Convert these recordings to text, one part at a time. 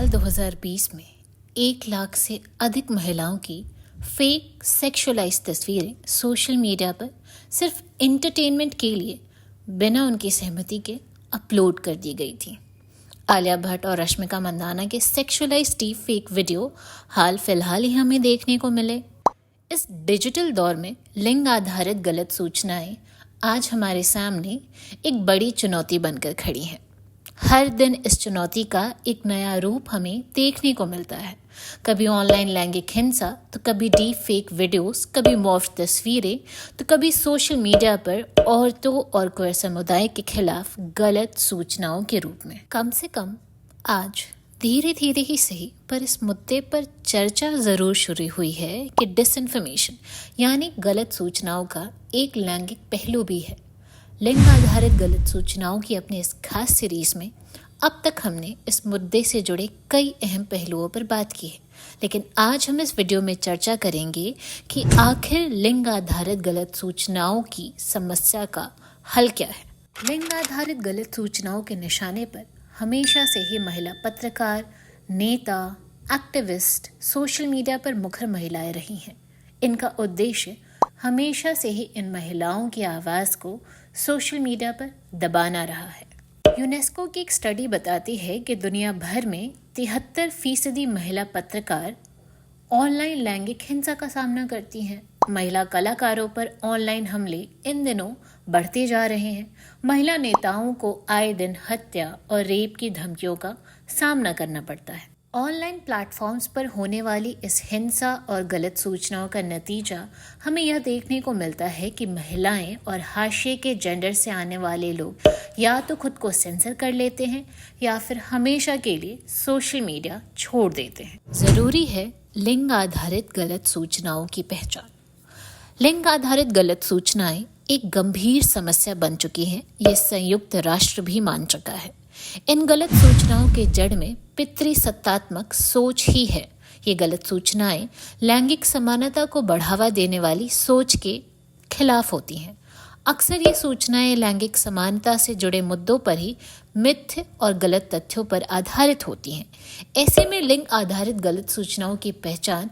साल 2020 में 1 लाख से अधिक महिलाओं की फेक सेक्सुअलाइज तस्वीरें सोशल मीडिया पर सिर्फ एंटरटेनमेंट के लिए बिना उनकी सहमति के अपलोड कर दी गई थी। आलिया भट्ट और रश्मिका मंदाना के सेक्सुअलाइज डीप फेक वीडियो हाल फिलहाल ही हमें देखने को मिले। इस डिजिटल दौर में लिंग आधारित गलत सूचनाएं आज हमारे सामने एक बड़ी चुनौती बनकर खड़ी हैं। हर दिन इस चुनौती का एक नया रूप हमें देखने को मिलता है। कभी ऑनलाइन लैंगिक हिंसा, तो कभी डीप फेक वीडियोस, कभी मॉर्फ तस्वीरें, तो कभी सोशल मीडिया पर औरतों और क्वेयर समुदाय के खिलाफ गलत सूचनाओं के रूप में। कम से कम आज धीरे धीरे ही सही, पर इस मुद्दे पर चर्चा ज़रूर शुरू हुई है कि डिसइंफॉर्मेशन यानी गलत सूचनाओं का एक लैंगिक पहलू भी है। लिंग आधारित गलत सूचनाओं की अपनी इस खास सीरीज में अब तक हमने इस मुद्दे से जुड़े कई अहम पहलुओं पर बात की है, लेकिन आज हम इस वीडियो में चर्चा करेंगे कि आखिर लिंग आधारित गलत सूचनाओं की समस्या का हल क्या है। लिंग आधारित गलत सूचनाओं के निशाने पर हमेशा से ही महिला पत्रकार, नेता, एक्टिविस्ट, सोशल मीडिया पर मुखर महिलाएं रही हैं। इनका उद्देश्य हमेशा से ही इन महिलाओं की आवाज़ को सोशल मीडिया पर दबाना रहा है। यूनेस्को की एक स्टडी बताती है कि दुनिया भर में 73% महिला पत्रकार ऑनलाइन लैंगिक हिंसा का सामना करती हैं। महिला कलाकारों पर ऑनलाइन हमले इन दिनों बढ़ते जा रहे हैं। महिला नेताओं को आए दिन हत्या और रेप की धमकियों का सामना करना पड़ता है। ऑनलाइन प्लेटफॉर्म्स पर होने वाली इस हिंसा और गलत सूचनाओं का नतीजा हमें यह देखने को मिलता है कि महिलाएं और हाशिए के जेंडर से आने वाले लोग या तो खुद को सेंसर कर लेते हैं या फिर हमेशा के लिए सोशल मीडिया छोड़ देते हैं। ज़रूरी है लिंग आधारित गलत सूचनाओं की पहचान। लिंग आधारित गलत सूचनाएं एक गंभीर समस्या बन चुकी हैं, ये संयुक्त राष्ट्र भी मान चुका है। इन गलत सूचनाओं के जड़ में पितृसत्तात्मक सोच ही है। ये गलत सूचनाएं लैंगिक समानता को बढ़ावा देने वाली सोच के खिलाफ होती हैं। अक्सर ये सूचनाएं लैंगिक समानता से जुड़े मुद्दों पर ही मिथ्य और गलत तथ्यों पर आधारित होती हैं। ऐसे में लिंग आधारित गलत सूचनाओं की पहचान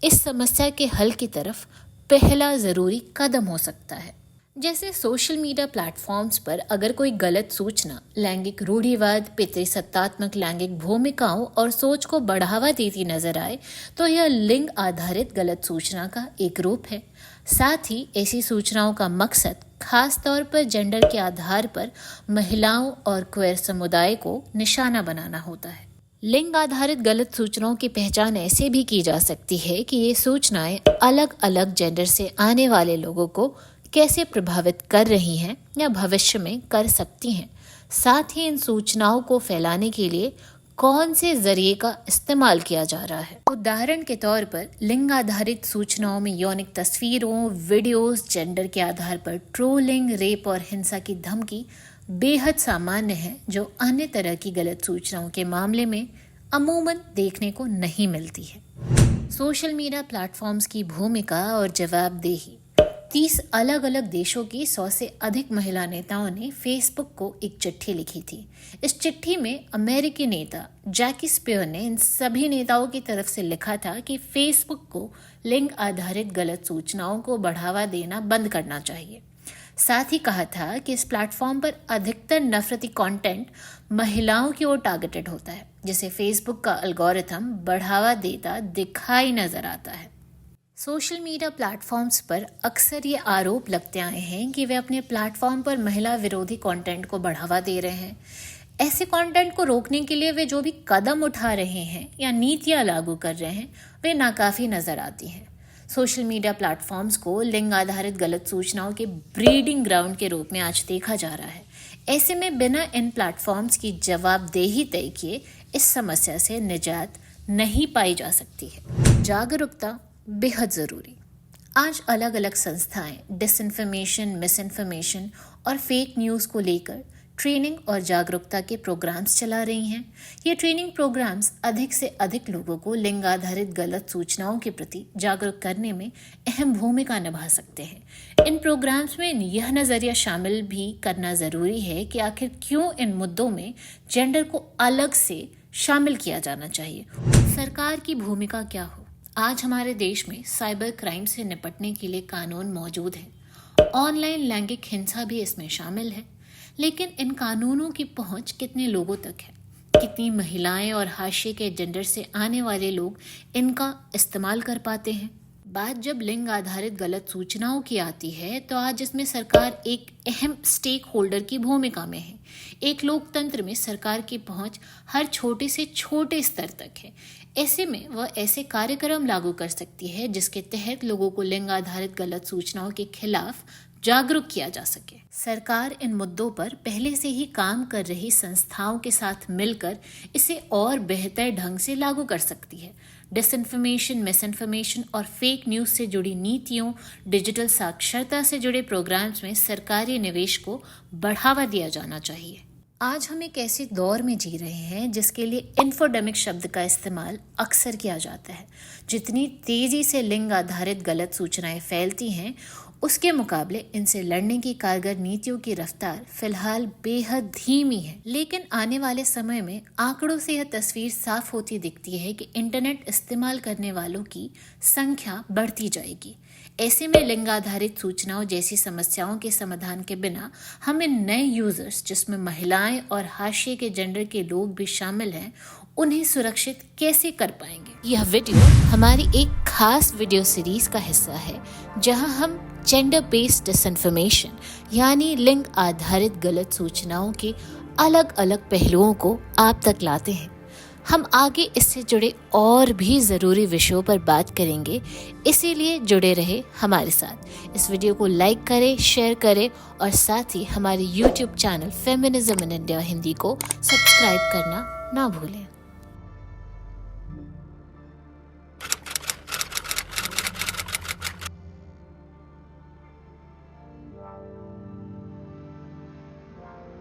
इस समस्या के हल की तरफ पहला ज़रूरी कदम हो सकता है। जैसे सोशल मीडिया प्लेटफॉर्म्स पर अगर कोई गलत सूचना लैंगिक रूढ़िवाद, पितृसत्तात्मक लैंगिक भूमिकाओं और सोच को बढ़ावा देती नजर आए, तो यह लिंग आधारित गलत सूचना का एक रूप है। साथ ही ऐसी सूचनाओं का मकसद खास तौर पर जेंडर के आधार पर महिलाओं और क्वेयर समुदाय को निशाना बनाना होता है। लिंग आधारित गलत सूचनाओं की पहचान ऐसे भी की जा सकती है कि ये सूचनाएं अलग अलग जेंडर से आने वाले लोगों को कैसे प्रभावित कर रही हैं या भविष्य में कर सकती हैं। साथ ही इन सूचनाओं को फैलाने के लिए कौन से जरिए का इस्तेमाल किया जा रहा है। उदाहरण के तौर पर लिंग आधारित सूचनाओं में यौनिक तस्वीरों, वीडियोस, जेंडर के आधार पर ट्रोलिंग, रेप और हिंसा की धमकी बेहद सामान्य है, जो अन्य तरह की गलत सूचनाओं के मामले में अमूमन देखने को नहीं मिलती है। सोशल मीडिया प्लेटफॉर्म्स की भूमिका और जवाबदेही। 30 अलग अलग देशों की 100 से अधिक महिला नेताओं ने फेसबुक को एक चिट्ठी लिखी थी। इस चिट्ठी में अमेरिकी नेता जैकी स्पियर ने इन सभी नेताओं की तरफ से लिखा था कि फेसबुक को लिंग आधारित गलत सूचनाओं को बढ़ावा देना बंद करना चाहिए। साथ ही कहा था कि इस प्लेटफॉर्म पर अधिकतर नफरती कंटेंट महिलाओं की ओर टारगेटेड होता है, जिसे फेसबुक का एल्गोरिथम बढ़ावा देता दिखाई नजर आता है। सोशल मीडिया प्लेटफॉर्म्स पर अक्सर ये आरोप लगते आए हैं कि वे अपने प्लेटफॉर्म पर महिला विरोधी कंटेंट को बढ़ावा दे रहे हैं। ऐसे कंटेंट को रोकने के लिए वे जो भी कदम उठा रहे हैं या नीतियां लागू कर रहे हैं, वे नाकाफी नजर आती हैं। सोशल मीडिया प्लेटफॉर्म्स को लिंग आधारित गलत सूचनाओं के ब्रीडिंग ग्राउंड के रूप में आज देखा जा रहा है। ऐसे में बिना इन प्लेटफॉर्म्स की जवाबदेही तय किए इस समस्या से निजात नहीं पाई जा सकती है। जागरूकता बेहद ज़रूरी। आज अलग अलग संस्थाएं डिसइंफॉर्मेशन, मिसइंफॉर्मेशन और फेक न्यूज़ को लेकर ट्रेनिंग और जागरूकता के प्रोग्राम्स चला रही हैं। ये ट्रेनिंग प्रोग्राम्स अधिक से अधिक लोगों को लिंग आधारित गलत सूचनाओं के प्रति जागरूक करने में अहम भूमिका निभा सकते हैं। इन प्रोग्राम्स में यह नज़रिया शामिल भी करना ज़रूरी है कि आखिर क्यों इन मुद्दों में जेंडर को अलग से शामिल किया जाना चाहिए। सरकार की भूमिका क्या हो? आज हमारे देश में साइबर क्राइम से निपटने के लिए कानून मौजूद हैं। ऑनलाइन लैंगिक हिंसा भी इसमें शामिल है, लेकिन इन कानूनों की पहुंच कितने लोगों तक है? कितनी महिलाएं और हाशिए के जेंडर से आने वाले लोग इनका इस्तेमाल कर पाते हैं? बात जब लिंग आधारित गलत सूचनाओं की आती है तो आज इसमें सरकार एक अहम स्टेक होल्डर की भूमिका में है। एक लोकतंत्र में सरकार की पहुंच हर छोटे से छोटे स्तर तक है। ऐसे में वह ऐसे कार्यक्रम लागू कर सकती है जिसके तहत लोगों को लिंग आधारित गलत सूचनाओं के खिलाफ जागरूक किया जा सके। सरकार इन मुद्दों पर पहले से ही काम कर रही संस्थाओं के साथ मिलकर इसे और बेहतर ढंग से लागू कर सकती है। डिसइंफॉर्मेशन, मिसइंफॉर्मेशन और फेक न्यूज़ से जुड़ी नीतियों, डिजिटल साक्षरता से जुड़े प्रोग्राम्स में सरकारी निवेश को बढ़ावा दिया जाना चाहिए। आज हम एक ऐसे दौर में जी रहे हैं जिसके लिए इन्फोडेमिक शब्द का इस्तेमाल अक्सर किया जाता है। जितनी तेजी से लिंग आधारित गलत सूचनाएं फैलती हैं, उसके मुकाबले इनसे लड़ने की कारगर नीतियों की रफ्तार फिलहाल बेहद धीमी है। लेकिन आने वाले समय में आंकड़ों से यह तस्वीर साफ होती दिखती है कि इंटरनेट इस्तेमाल करने वालों की संख्या बढ़ती जाएगी। ऐसे में लिंग आधारित सूचनाओं जैसी समस्याओं के समाधान के बिना हम इन नए यूजर्स, जिसमें महिलाएं और हाशिए के जेंडर के लोग भी शामिल हैं, उन्हें सुरक्षित कैसे कर पाएंगे? यह वीडियो हमारी एक खास वीडियो सीरीज का हिस्सा है जहां हम जेंडर बेस्ड डिसइंफॉर्मेशन यानी लिंग आधारित गलत सूचनाओं के अलग अलग पहलुओं को आप तक लाते हैं। हम आगे इससे जुड़े और भी ज़रूरी विषयों पर बात करेंगे, इसीलिए जुड़े रहे हमारे साथ। इस वीडियो को लाइक करें, शेयर करें और साथ ही हमारे YouTube channel feminism in India Hindi को सब्सक्राइब करना ना भूलें।